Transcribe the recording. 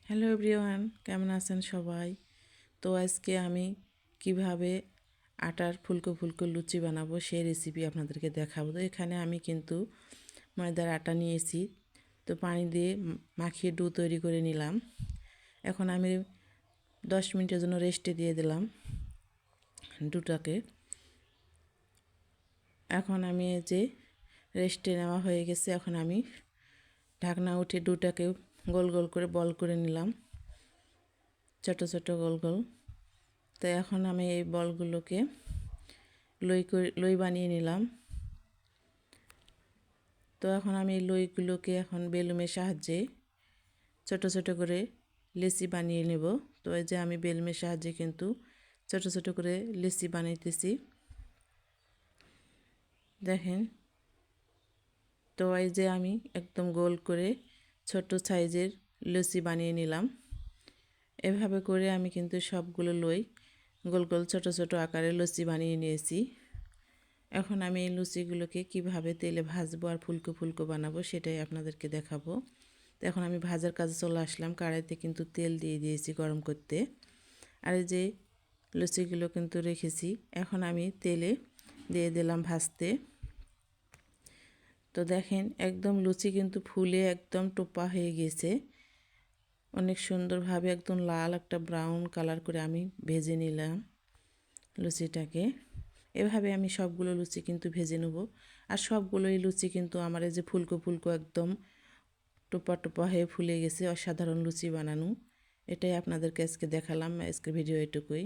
Hello everyone, কেমন আছেন সবাই? তো আজকে আমি কিভাবে আটার ফুলকো ফুলকো লুচি বানাবো সেই রেসিপি আপনাদেরকে দেখাবো। তো এখানে আমি কিন্তু ময়দার আটা নিয়েছি। তো পানি দিয়ে মাখিয়ে ডো তৈরি করে নিলাম। এখন আমি 10 মিনিটের জন্য রেস্টে দিয়ে দিলাম ডোটাকে। এখন আমি এই যে রেস্টে নেওয়া হয়ে গেছে, এখন আমি ঢাকনা উঠে ডোটাকে গোল গোল করে বল করে নিলাম, ছোট ছোট গোল গোল। তো এখন আমি এই বলগুলোকে লই বানিয়ে নিলাম। তো এখন আমি এই লইগুলোকে এখন বেলুনের সাহায্যে ছোট ছোট করে লেচি বানিয়ে নেব। তো এই যে আমি বেলুনের সাহায্যে কিন্তু ছোট ছোট করে লেচি বানাইতেছি, দেখেন। তো এই যে আমি একদম গোল করে ছোট সাইজের লুচি বানিয়ে নিলাম। এভাবে করে আমি কিন্তু সবগুলো লই গোল গোল ছোট ছোট আকারে লুচি বানিয়ে নিয়েছি। এখন আমি এই লুচিগুলোকে কিভাবে তেলে ভাজবো আর ফুলকো ফুলকো বানাবো সেটাই আপনাদেরকে দেখাবো। তো এখন আমি ভাজার কাজে চলে আসলাম। কড়াইতে কিন্তু তেল দিয়ে দিয়েছি গরম করতে। আর এই যে লুচিগুলো কিন্তু রেখেছি, এখন আমি তেলে দিয়ে দিলাম ভাজতে। তো দেখেন একদম লুচি কিন্তু ফুলে একদম টোপা হয়ে গেছে, অনেক সুন্দরভাবে একদম লাল একটা ব্রাউন কালার করে আমি ভেজে নিলাম লুচিটাকে। এভাবে আমি সবগুলো লুচি কিন্তু ভেজে নেব। আর সবগুলোই লুচি কিন্তু আমার এই যে ফুলকো ফুলকো একদম টোপা টোপা হয়ে ফুলে গেছে, অসাধারণ লুচি বানানো। এটাই আপনাদেরকে আজকে দেখালাম, আজকে ভিডিও এটুকুই।